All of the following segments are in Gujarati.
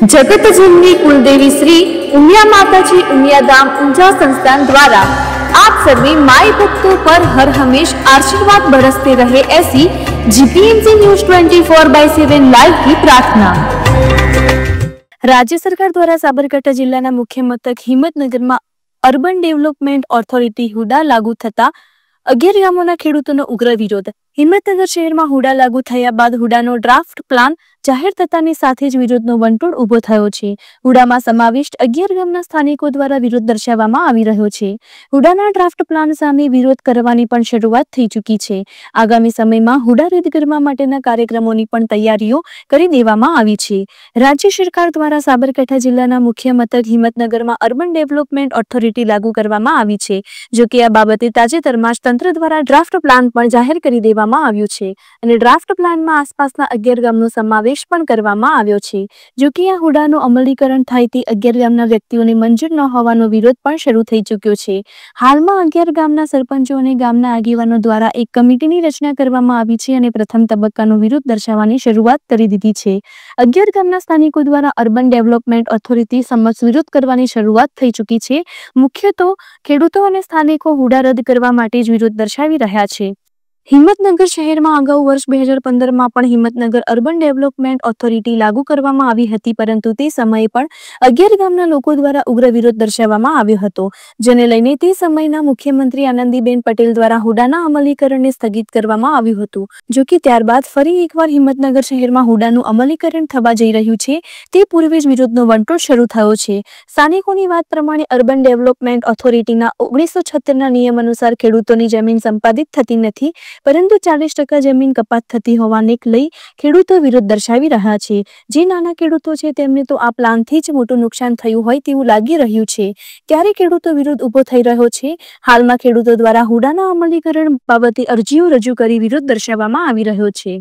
जगतजननी कुलदेवी श्री उमिया माताजी उमिया धाम ऊंचा संस्थान द्वारा आप सभी माई भक्तों पर हर हमेश आशीर्वाद बरसते रहे, ऐसी जीपीएमसी न्यूज 24/7 लाइव की प्रार्थना। राज्य सरकार द्वारा साबरकांठा जिल्लाना मुख्य मथक हिम्मतनगर में अर्बन डेवलपमेंट ऑथोरिटी हुडा लागू थता 11 गामोना खेडूतोनो उग्र विरोध। हिम्मतनगर शहर में हुडा लागू थया बाद हुडानो ड्राफ्ट प्लान जाहिर थतानी साथे ज विरोधनो वंटोळ उभो थयो छे। हुडामां समाविष्ट 11 गामना स्थानिको द्वारा विरोध दर्शाववामां आवी रह्यो छे। हुडाना ड्राफ्ट प्लान सामे विरोध करवानी पण शरूआत थई चूकी छे। आगामी समयमां हुडा रद्द કરવા માટેના કાર્યક્રમોની પણ તૈયારીઓ કરી દેવામાં આવી છે। રાજ્ય સરકાર દ્વારા સાબરકાંઠા જિલ્લાના મુખ્ય મથક હિંમતનગરમાં અર્બન ડેવલપમેન્ટ ઓથોરિટી લાગુ કરવામાં આવી છે। જો કે આ બાબતે તાજેતરમાં જ તંત્ર દ્વારા ડ્રાફ્ટ પ્લાન પણ જાહેર કરી દેવામાં આવ્યો છે અને ડ્રાફ્ટ પ્લાનમાં આસપાસના 11 ગામનો સમાવેશ પણ કરવામાં આવ્યો છે। જો કે આ હુડાનું અમલીકરણ થાય તે 11 ગામના વ્યક્તિઓને મંજૂર ન હોવાનો વિરોધ પણ શરૂ થઈ ચૂક્યો છે। હાલમાં 11 ગામના સરપંચો અને ગામના આગેવાનો દ્વારા એક કમિટીની રચના કરવામાં આવી છે અને પ્રથમ તબક્કાનો વિરોધ દર્શાવવાની શરૂઆત કરી દીધી છે। 11 ગામના સ્થાનિકો દ્વારા અર્બન ડેવલપમેન્ટ ઓથોરિટી સમક્ષ વિરોધ કરવાની શરૂઆત થઈ ચૂકી છે। મુખ્ય તો ખેડૂતો અને સ્થાનિકો હુડા રદ કરવા માટે જ વિરોધ દર્શાવી રહ્યા છે। हिम्मतनगर शहर में अगाऊ वर्ष 2015 में पण हिम्मतनगर अर्बन डेवलपमेंट ऑथोरिटी लागू करवामां आवी हती, परंतु ते समये पण 11 गामना लोको द्वारा उग्र विरोध दर्शाववामां आव्यो हतो, जेने लईने ते समयना मुख्यमंत्री आनंदीबेन पटेल द्वारा हुडाना अमलीकरणने स्थगित करवामां आव्युं हतुं। जो कि त्यारबाद फरी एकवार हिम्मतनगर शहर में हुडानुं अमलीकरण थवा जई रह्युं छे ते पूर्वे ज विरोधनो वंटोळ शरू थयो छे। स्थानिकोनी वात प्रमाणे अर्बन डेवलपमेंट ऑथोरिटीना 1976 ना नियम अनुसार खेडूतोनी जमीन संपादित थती नथी, परंतु 40% जमीन कपात थती होवाने लई खेडूतो विरोध दर्शावी रह्या छे। जे नाना खेडूतो छे तेमने तो आ प्लानथी ज मोटुं नुकसान थयुं होय तेवुं लागी रह्युं छे, त्यारे खेडूतो विरोध उभो थई रह्यो छे। हालमां खेडूतो द्वारा हुडाना अमलीकरण बाबते अरजीओ रजू करी विरोध दर्शाववामां आवी रह्यो छे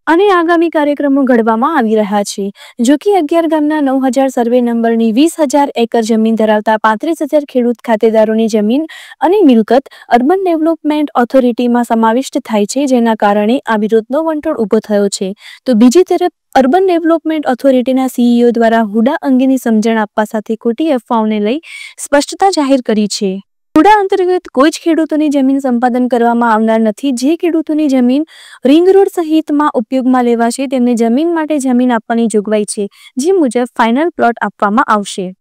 અને આગામી કાર્યક્રમો ઘડવામાં આવી રહ્યા છે। જો કે 11 ગામના 9000 સર્વે નંબરની 20000 એકર જમીન ધરાવતા 35000 ખેડૂત ખાતેદારોની જમીન અને મિલકત અર્બન ડેવલપમેન્ટ ઓથોરિટીમાં સમાવિષ્ટ થાય છે, જેના કારણે આ વિરોધનો વંટોળ ઉભો થયો છે। તો બીજી તરફ અર્બન ડેવલપમેન્ટ ઓથોરિટીના સીઈઓ દ્વારા હુડા અંગેની સમજણ આપવા સાથે ખોટી અફવાઓને લઈ સ્પષ્ટતા જાહેર કરી છે। હુડા અંતર્ગત કોઈ જ ખેડૂતોની જમીન સંપાદન કરવામાં આવનાર નથી। જે ખેડૂતોની જમીન રિંગ રોડ સહિતમાં ઉપયોગમાં લેવાશે તેમને જમીન માટે જમીન આપવાની જોગવાઈ છે, જે મુજબ ફાઇનલ પ્લોટ આપવામાં આવશે।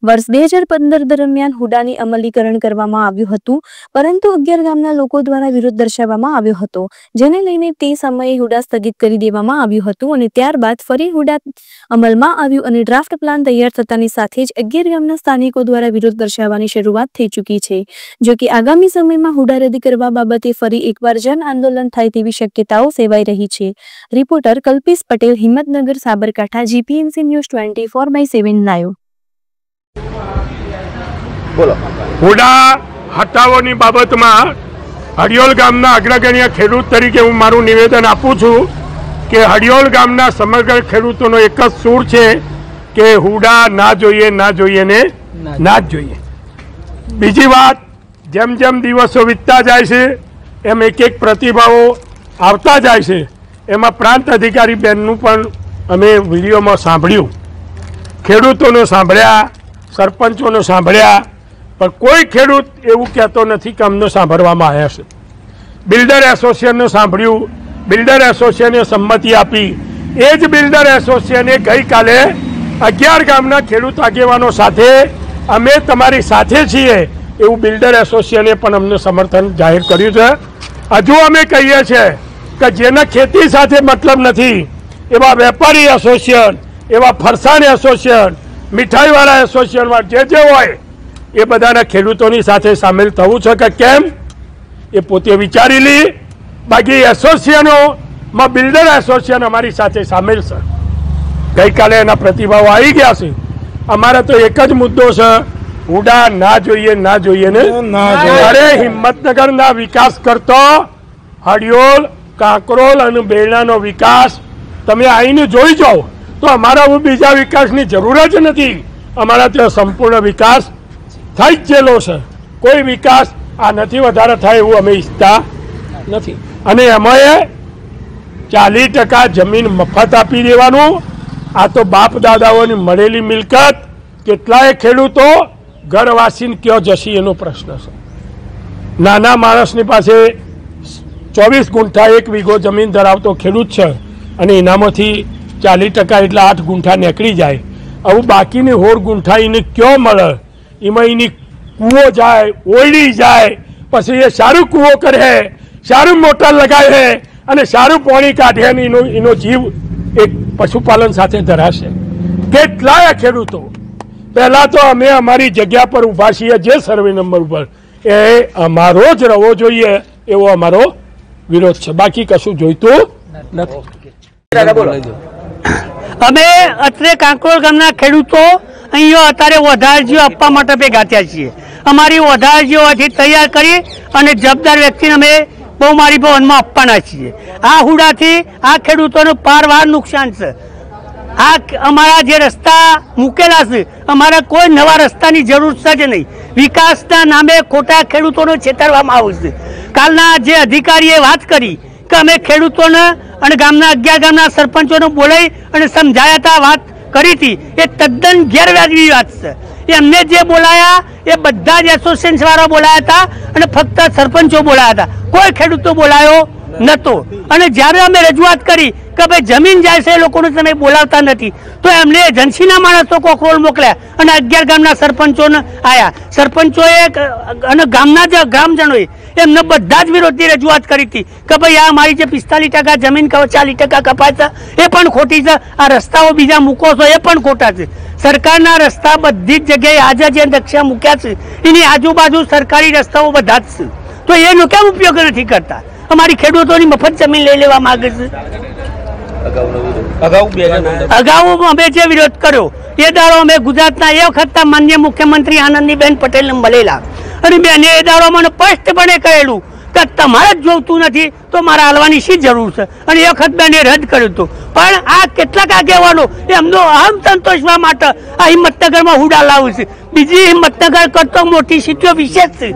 वर्ष 2015 दरमियान हुडानी अमलीकरण करवामां आव्युं हतुं, परंतु 11 गामना लोको द्वारा विरोध दर्शाववामां आव्यो हतो, जेने लईने ते समये हुडा स्थगित करी देवामां आव्युं हतुं અને ત્યારબાદ ફરી હુડા અમલમાં આવ્યું અને ડ્રાફ્ટ પ્લાન તૈયાર થતાની સાથે જ 11 ગામના સ્થાનિકો દ્વારા વિરોધ દર્શાવવાની શરૂઆત થઈ ચૂકી છે। જો કે આગામી સમયમાં હુડા રદ કરવા બાબતે ફરી એકવાર જન આંદોલન થાય તેવી શક્યતાઓ સેવાઈ રહી છે। Reporter Kalpesh Patel, Himmatnagar, Sabarkantha, GPMC news 24/7 live. बोलो हुडा हटावोनी बाबतमां हडियोल गामना अग्रगण्य खेडूत तरीके हूँ मारू निवेदन आपू छूं के हडियोल गामना समग्र खेडूतोनो एक ज सूर छे के हुडा ना जोईए ने ना जोईए। बीजी बात, जेम जेम दिवसों वीतता जाय छे एम एक एक प्रतिभाओ आवता जाय छे। एमां प्रांत अधिकारी बेननुं पण अमे विडियोमां सांभळ्युं, खेडूतोनो सांभळ्या, सरपंचोनो सांभळ्या, पर कोई खेडूत एवं कहतो नहीं कि अमने सांभळवामां आव्या छे। बिल्डर एसोसिएशने सांभळ्युं, बिल्डर एसोसिएशने संमति आपी। एज बिल्डर एसोसिएशने गई काले 11 गामना खेडूत आगेवानो साथे अमे तमारी साथे छीए एवं बिल्डर एसोसिएशने पण अमने समर्थन जाहिर कर्युं छे। हजू अमे कहीए छे कि जेने खेती साथे मतलब नथी एवा वेपारी एसोसिएशन, एवा फरसाण एसोसिएशन, मिठाईवाळा एसोसिएशन जे होय ए बधाना खेडूतोनी साथे सामेल थवुं छे के केम ए पोते विचारी ली। बाकी एसोसिएशनो में बिल्डर एसोसिएशन अमारी साथे सामेल छे। गई काले एना प्रतिभाव आई गया छे। अमारे तो एक ज मुद्दो छे, हुडा ना जोईए ने अरे हिम्मतनगरना विकास करतो हडियोल, कांकरोल अने बेलणानो विकास तमे आईने जोई जाओ तो अमारा बीजा विकासनी जरूर ज नथी। अमारा त्यां संपूर्ण विकास થઈ જ ગયેલો છે। કોઈ વિકાસ આ નથી વધારે થાય એવું અમે ઈચ્છતા નથી અને એમાં 40% જમીન મફત આપી દેવાનું આ તો બાપ દાદાઓની મળેલી મિલકત કેટલાય ખેડૂતો ઘરવાસીને કયો જશી એનો પ્રશ્ન છે. નાના માણસની પાસે 24 ગુંઠા 1 વીઘો જમીન ધરાવતો ખેડૂત છે અને એનામાંથી 40% એટલે 8 ગુંઠા નીકળી જાય. આવું બાકીની 16 ગુંઠા એને કયો મળે? એમાં એની કૂવો જાય, ઓયડી જાય, પછી એ સારું કૂવો કરે, સારું મોટર લગાવે અને સારું પાણી કાઢે અને એનો જીવ એક પશુપાલન સાથે ધરાશે. કેટલાય ખેડૂતો પહેલાં તો અમે અમારી જગ્યા પર ઊભા છીએ જે સર્વે નંબર ઉપર એ અમારો જ રહેવો જોઈએ એવો અમારો વિરોધ છે. બાકી કશું જોઈતું નથી. અમે અત્રે કાંકરોળ ગામના ખેડૂતો અહીંયા અત્યારે વધારજીઓ આપવા માટે ભેગા થયા છીએ. અમારી વધારજીઓથી તૈયાર કરી અને જવાબદાર વ્યક્તિને અમે બહુમારી ભવનમાં આપવાના છીએ. આ હુડાથી આ ખેડૂતોનું પારવાર નુકસાન છે. આ અમારા જે રસ્તા મૂકેલા છે અમારે કોઈ નવા રસ્તાની જરૂર છે જ નહીં. વિકાસના નામે ખોટા ખેડૂતોને છેતરવામાં આવે છે. કાલના જે અધિકારીએ વાત કરી કે અમે ખેડૂતોને અને ગામના 11 ગામના સરપંચોને બોલાવી અને સમજાયા હતા, વાત કરી હતી, એ તદ્દન ગેરવાજબી વાત છે. એમને જે બોલાયા એ બધા જ એસોસિએશન વાળા બોલાયા હતા અને ફક્ત સરપંચો બોલાયા હતા, કોઈ ખેડૂતો બોલાયો નહોતો. અને જ્યારે અમે રજૂઆત કરી કે ભાઈ જમીન જાય છે એ લોકોને તમે બોલાવતા નથી, તો એમને એજન્સીના માણસો કોકરોલ મોકલ્યા અને 11 ગામના સરપંચોને આવ્યા. સરપંચોએ અને ગામના જે ગ્રામજનોએ એમને બધા જ વિરોધની રજૂઆત કરી હતી કે ભાઈ આ મારી જે 45% જમીન 40% કપાય છે એ પણ ખોટી છે, આ રસ્તાઓ બીજા મૂકો છો એ પણ ખોટા છે. સરકારના રસ્તા બધી જ જગ્યાએ આજે જે નકશા મૂક્યા છે એની આજુબાજુ સરકારી રસ્તાઓ બધા જ છે, તો એનો કેમ ઉપયોગ નથી કરતા? અમારી ખેડૂતોની મફત જમીન લઈ લેવા માંગે છે. અગાઉ અમે જે વિરોધ કર્યો એ દાડો અમે ગુજરાતના એ વખતના માન્ય મુખ્યમંત્રી આનંદીબેન પટેલને મળેલા અને બેને એ દાડો મને સ્પષ્ટપણે કહેલું કે તમારે જ જોઈતું નથી તો મારા હાલવાની શી જરૂર છે, અને એ વખત બેને રદ કર્યું હતું. પણ આ કેટલાક આગેવાનો એમનો અહમ સંતોષવા માટે આ હિંમતનગરમાં હુડા લાવું છે. બીજી હિંમતનગર કરતો મોટી સિટીઓ વિશેષ છે,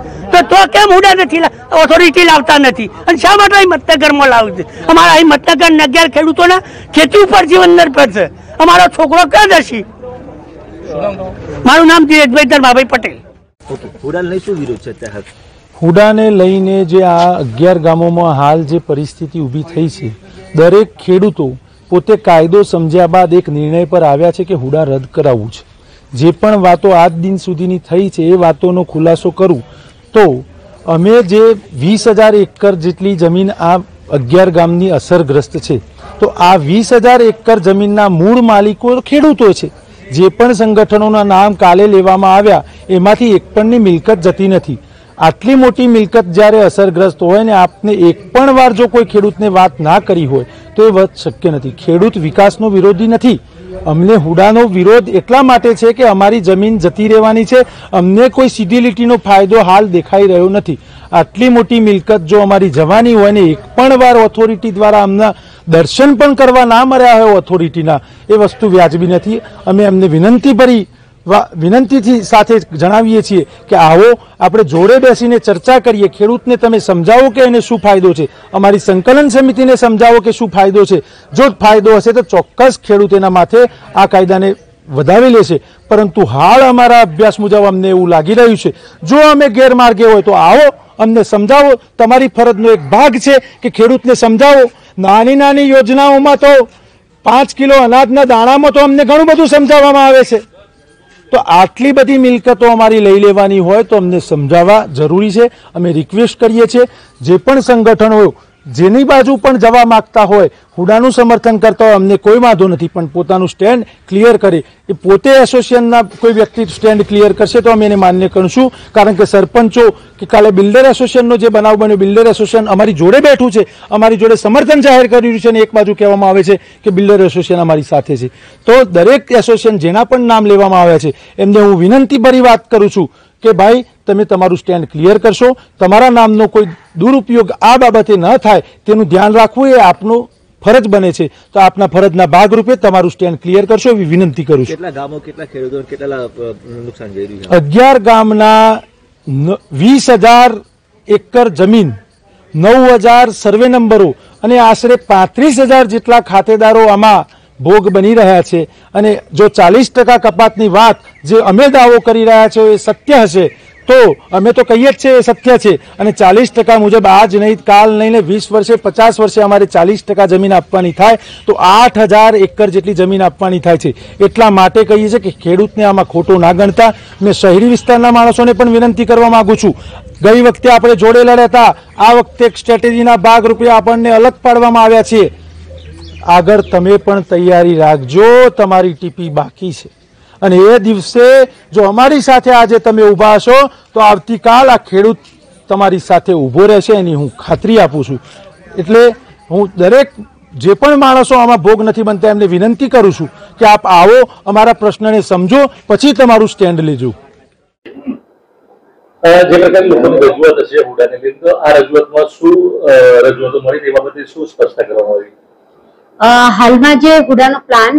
તો કેમ હુડા નથી ઓથોરિટી લાવતા નથી અને શા માટે હિંમતનગરમાં લાવું છે? અમારા હિંમતનગર 11 ખેડૂતોના ખેતી ઉપર જીવન નિર્ભર છે. અમારો છોકરો ક્યાં જશે? મારું નામ ધીરજભાઈ ધર્માભાઈ પટેલ. હુડાને લઈને જે આ 11 ગામોમાં હાલ જે પરિસ્થિતિ ઊભી થઈ છે, દરેક ખેડૂતો પોતે કાયદો સમજ્યા બાદ એક નિર્ણય પર આવ્યા છે કે હુડા રદ કરાવવું છે. જે પણ વાતો આજ દિન સુધીની થઈ છે એ વાતોનો ખુલાસો કરું તો અમે જે 20,000 એકર જેટલી જમીન આ 11 ગામની અસરગ્રસ્ત છે, તો આ 20,000 એકર જમીનના મૂળ માલિકો ખેડૂતો છે. જે પણ સંગઠનોના નામ કાલે લેવામાં આવ્યા એમાંથી એક પણની મિલકત જતી નથી. આટલી મોટી મિલકત જ્યારે અસરગ્રસ્ત હોય ને આપને એક પણ વાર જો કોઈ ખેડૂતને વાત ના કરી હોય તો એ વાત શક્ય નથી. ખેડૂત વિકાસનો વિરોધી નથી. અમને હુડાનો વિરોધ એટલા માટે છે કે અમારી જમીન જતી રહેવાની છે, અમને કોઈ સીધી લીટીનો ફાયદો હાલ દેખાઈ રહ્યો નથી. આટલી મોટી મિલકત જો અમારી જવાની હોય ને એક પણ વાર ઓથોરિટી દ્વારા અમને દર્શન પણ કરવા ના મળ્યા હોય ઓથોરિટીના, એ વસ્તુ વ્યાજબી નથી. અમે એમને વિનંતીથી સાથે જણાવીએ છીએ કે આવો આપણે જોડે બેસીને ચર્ચા કરીએ, ખેડૂતને તમે સમજાવો કે એને શું ફાયદો છે, અમારી સંકલન સમિતિને સમજાવો કે શું ફાયદો છે. જો ફાયદો હશે તો ચોક્કસ ખેડૂત એના માથે આ કાયદાને વધાવી લેશે. પરંતુ હાલ અમારા અભ્યાસ મુજબ અમને એવું લાગી રહ્યું છે જો અમે ગેરમાર્ગે હોય તો આવો, અમને સમજાવો. તમારી ફરજનો એક ભાગ છે કે ખેડૂતને સમજાવો. નાની નાની યોજનાઓમાં તો 5 કિલો અનાજના દાણામાં તો અમને ઘણું બધું સમજાવવામાં આવે છે, તો આટલી બધી મિલકતો અમારી લઈ લેવાની હોય તો અમને સમજાવવા જરૂરી છે. અમે રિક્વેસ્ટ કરીએ છીએ જે પણ સંગઠનો જેની બાજુ પણ જવા માંગતા હોય, હુડાનું સમર્થન કરતા હોય, અમને કોઈ વાંધો નથી, પણ પોતાનું સ્ટેન્ડ ક્લિયર કરે. એ પોતે એસોસિએશનના કોઈ વ્યક્તિ સ્ટેન્ડ ક્લિયર કરશે તો અમે એને માન્ય કરશું. કારણ કે સરપંચો કે કાલે બિલ્ડર એસોસિએશનનો જે બનાવ બન્યો, બિલ્ડર એસોસિએશન અમારી જોડે બેઠું છે, અમારી જોડે સમર્થન જાહેર કરી રહ્યું છે અને એક બાજુ કહેવામાં આવે છે કે બિલ્ડર એસોસિએશન અમારી સાથે છે. તો દરેક એસોસિએશન જેના પણ નામ લેવામાં આવ્યા છે એમને હું વિનંતીભરી વાત કરું છું કે ભાઈ તમે તમારું સ્ટેન્ડ ક્લિયર કરશો, તમારા નામનો કોઈ દુરુપયોગ આ બાબતે ન થાય તેનું ધ્યાન રાખવું એ આપનો ફરજ બને છે. તો આપના ફરજના ભાગરૂપે તમારું સ્ટેન્ડ ક્લિયર કરશો એવી વિનંતી કરું છું. કેટલા ગામો, કેટલા ખેડૂતો, કેટલા નુકસાન જઈ રહ્યું છે? 11 ગામના 20,000 એકર જમીન, 9,000 સર્વે નંબરો અને આશરે 35,000 જેટલા ખાતેદારો આમાં ભોગ બની રહ્યા છે અને જો 40% કપાતની વાત જે અમે દાવો કરી રહ્યા છે એ સત્ય હશે તો અમે તો કહીએ જ છે એ સત્ય છે અને 40% મુજબ આજ નહીં કાલ નહીં ને 20 વર્ષે 50 વર્ષે અમારે 40% જમીન આપવાની થાય તો 8000 એકર જેટલી જમીન આપવાની થાય છે। એટલા માટે કહીએ છીએ કે ખેડૂતને આમાં ખોટો ના ગણતા। મેં શહેરી વિસ્તારના માણસોને પણ વિનંતી કરવા માંગુ છું, ગઈ વખતે આપણે જોડે લડ્યા હતા, આ વખતે એક સ્ટ્રેટેજીના ભાગરૂપે આપણને અલગ પાડવામાં આવ્યા છે। આગળ તમે પણ તૈયારી રાખજો, તમારી ટીપી બાકી છે અને એ દિવસે જો અમારી સાથે આજે તમે ઊભા હશો તો આવતીકાલ આ ખેડૂત તમારી સાથે ઊભો રહેશે એની હું ખાતરી આપું છું। એટલે હું દરેક જે પણ માણસો આમાં ભોગ નથી બનતા એમને વિનંતી કરું છું કે આપ આવો, અમારા પ્રશ્નને સમજો, પછી તમારું સ્ટેન્ડ લેજો। જે પ્રકારની લોકોની રજૂઆત હશે હુડાને લઈને, તો આ રજૂઆતમાં શું રજૂઆતો મળી તે બાબતે શું સ્પષ્ટતા કરવામાં આવી? હાલમાં જે હુડાનો પ્લાન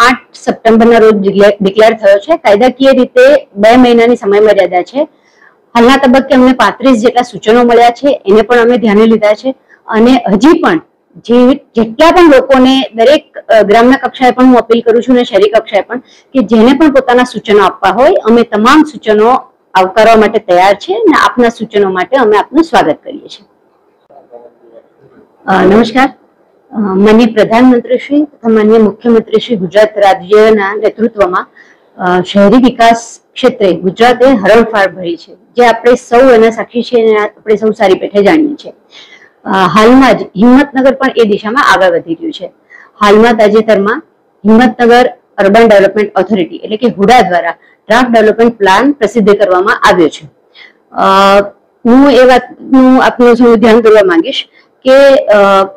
8 સપ્ટેમ્બરના રોજ ડિક્લેર થયો છે, કાયદાકીય રીતે 2 મહિનાની સમય મર્યાદા છે। હાલના તબક્કે અમને 35 જેટલા સૂચનો મળ્યા છે, એને પણ અમે ધ્યાને લીધા છે અને હજી પણ જેટલા પણ લોકોને દરેક ગ્રામ્ય કક્ષાએ પણ હું અપીલ કરું છું અને શહેરી કક્ષાએ પણ કે જેને પણ પોતાના સૂચનો આપવા હોય અમે તમામ સૂચનો આવકારવા માટે તૈયાર છે અને આપના સૂચનો માટે અમે આપનું સ્વાગત કરીએ છીએ। નમસ્કાર, માનનીય પ્રધાનમંત્રી શ્રી તથા માનનીય મુખ્યમંત્રી શ્રી ગુજરાત રાજ્યના નેતૃત્વમાં શહેરી વિકાસ ક્ષેત્રે ગુજરાતે હરણફાળ ભરી છે, જે આપણે સૌ એના સાક્ષી છીએ અને આપણે સૌ સારી પેઠે જાણીએ છીએ। હાલમાં જ હિંમતનગર પણ એ દિશામાં આગળ વધી રહ્યું છે। હાલમાં તાજેતરમાં હિંમતનગર અર્બન ડેવલપમેન્ટ ઓથોરિટી એટલે કે હુડા દ્વારા ડ્રાફ્ટ ડેવલપમેન્ટ પ્લાન પ્રસિદ્ધ કરવામાં આવ્યો છે। હું એ વાતનું આપનું ધ્યાન દોરવા માંગીશ કે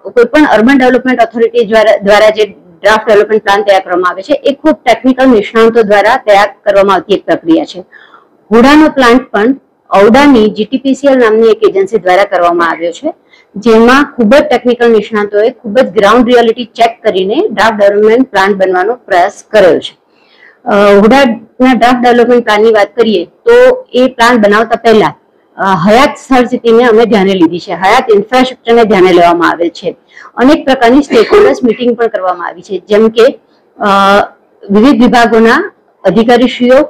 કોઈ પણ અર્બન ડેવલપમેન્ટ ઓથોરિટી દ્વારા જે ડ્રાફ્ટ ડેવલપમેન્ટ પ્લાન તૈયાર કરવામાં આવે છે એ ખૂબ ટેકનિકલ નિષ્ણાંતો દ્વારા તૈયાર કરવામાં આવતી એક પ્રક્રિયા છે। હુડાનો પ્લાન પણ ઔડાની GTPCL નામની એક એજન્સી દ્વારા કરવામાં આવ્યો છે, જેમાં ખૂબ જ ટેકનિકલ નિષ્ણાંતોએ ખૂબ જ ગ્રાઉન્ડ રિયાલિટી ચેક કરીને ડ્રાફ્ટ ડેવલપમેન્ટ પ્લાન બનવાનો પ્રયાસ કર્યો છે। હુડાના ડ્રાફ્ટ ડેવલપમેન્ટ પ્લાનની વાત કરીએ તો એ પ્લાન બનાવતા પહેલા હયાત સ્થળ સ્થિતિને અમે ધ્યાને લીધી છે, હયાત ઇન્ફ્રાસ્ટ્રક્ચરને ધ્યાને લેવામાં આવે છે। અનેક પ્રકારની સ્ટેકહોલ્ડર્સ મીટિંગ પણ કરવામાં આવી છે, જેમ કે વિવિધ વિભાગોના અધિકારીશ્રીઓ,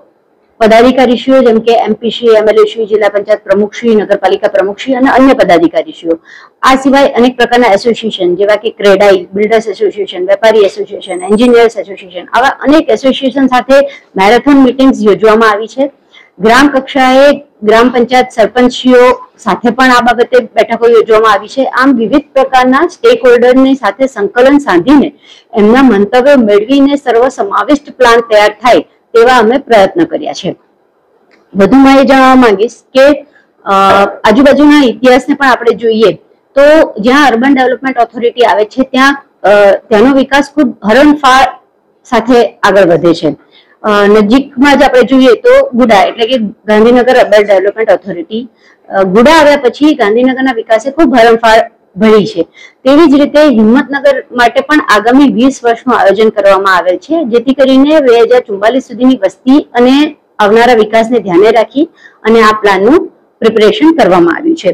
પદાધિકારીશ્રીઓ જેમ કે MP શ્રી, MLA શ્રી, જિલ્લા પંચાયત પ્રમુખ શ્રી, નગરપાલિકા પ્રમુખ શ્રી અને અન્ય પદાધિકારીશ્રીઓ। આ સિવાય અનેક પ્રકારના એસોસિએશન જેવા કે ક્રેડાઈ, બિલ્ડર્સ એસોસિએશન, વેપારી એસોસિએશન, એન્જિનિયર્સ એસોસિએશન, આવા અનેક એસોસિએશન સાથે મેરેથોન મીટિંગ્સ યોજવામાં આવી છે। ગ્રામ કક્ષાએ ગ્રામ પંચાયત સરપંચીઓ સાથે પણ આ બાબતે બેઠકો યોજવામાં આવી છે। આમ વિવિધ પ્રકારના સ્ટેક હોલ્ડરની સાથે સંકલન સાધીને એમના મંતવ્યો મેળવીને સર્વસમાવિષ્ટ પ્લાન તૈયાર થાય તેવા અમે પ્રયત્ન કર્યા છે। વધુમાં એ જણાવવા માંગીશ કે આજુબાજુના ઇતિહાસને પણ આપણે જોઈએ તો જ્યાં અર્બન ડેવલપમેન્ટ ઓથોરિટી આવે છે ત્યાંનો વિકાસ ખૂબ હરણફાળ સાથે આગળ વધે છે। નજીકમાં જ આપણે જોઈએ તો ગુડા એટલે કે ગાંધીનગર અર્બન ડેવલપમેન્ટ ઓથોરિટી, ગુડા આવ્યા પછી ગાંધીનગરના વિકાસે ખૂબ હરણફાળ ભરી છે। તેવી જ રીતે હિંમતનગર માટે પણ આગામી 20 વર્ષનું આયોજન કરવામાં આવેલ છે, જેથી કરીને 2044 સુધીની વસ્તી અને આવનારા વિકાસને ધ્યાને રાખી અને આ પ્લાનનું પ્રિપેરેશન કરવામાં આવ્યું છે।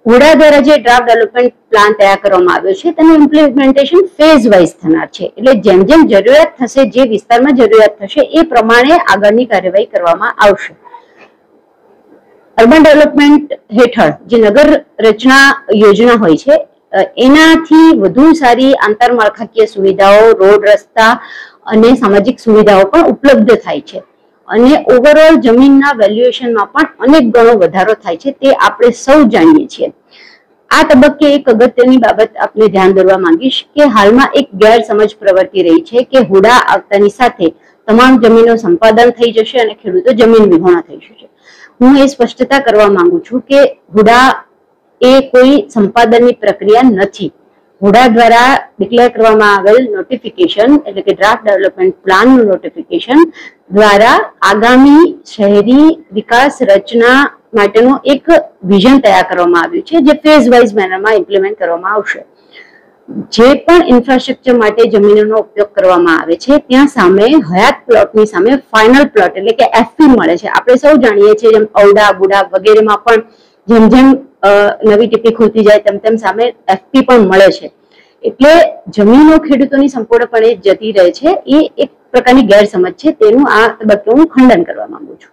હુડા દ્વારા જે ડ્રાફ્ટ ડેવલપમેન્ટ પ્લાન તૈયાર કરવામાં આવ્યો છે તેનું ઇમ્પ્લિમેન્ટેશન ફેઝ વાઇઝ થનાર છે, એટલે જેમ જેમ જરૂરિયાત થશે, જે વિસ્તારમાં જરૂરિયાત થશે એ પ્રમાણે આગળની કાર્યવાહી કરવામાં આવશે। અર્બન ડેવલપમેન્ટ હેઠળ જે નગર રચના યોજના હોય છે એનાથી વધુ સારી આંતરમાળખાકીય સુવિધાઓ, રોડ, રસ્તા અને સામાજિક સુવિધાઓ પણ ઉપલબ્ધ થાય છે અને ઓવરઓલ જમીનના વેલ્યુએશનમાં પણ અનેક ગણો વધારો થાય છે, તે આપણે સૌ જાણીએ છીએ। આ તબક્કે એક અગત્યની બાબત આપણે ધ્યાન દોરવા માંગીશ કે હાલમાં એક ગેરસમજ પ્રવર્તી રહી છે કે હુડા આવતાની સાથે તમામ જમીનો સંપાદન થઈ જશે અને ખેડૂતો જમીન વિહોણા થઈ જશે। હું એ સ્પષ્ટતા કરવા માંગુ છું કે હુડા એ કોઈ સંપાદનની પ્રક્રિયા નથી। હુડા દ્વારા ડિક્લેર કરવામાં આવેલ નોટિફિકેશન એટલે કે ડ્રાફ્ટ ડેવલપમેન્ટ પ્લાનનું નોટિફિકેશન દ્વારા આગામી શહેરી વિકાસ રચના માટેનું એક વિઝન તૈયાર કરવામાં આવ્યું છે, જે ફેઝ વાઇઝ મેનરમાં ઇમ્પ્લિમેન્ટ કરવામાં આવશે। જે પણ ઇન્ફ્રાસ્ટ્રક્ચર માટે જમીનોનો ઉપયોગ કરવામાં આવે છે ત્યાં સામે હયાત પ્લોટની સામે ફાઇનલ પ્લોટ એટલે કે FP મળે છે। આપણે સૌ જાણીએ છીએ જેમ ઔડા, ગુડા વગેરેમાં પણ જેમ જેમ નવી ટીપી ખોલતી જાય તેમ તેમ સામે FP પણ મળે છે। એટલે જમીનો ખેડૂતોની સંપૂર્ણપણે જતી રહે છે એ એક પ્રકારની ગેરસમજ છે, તેનું આ તબક્કે હું ખંડન કરવા માંગુ છું.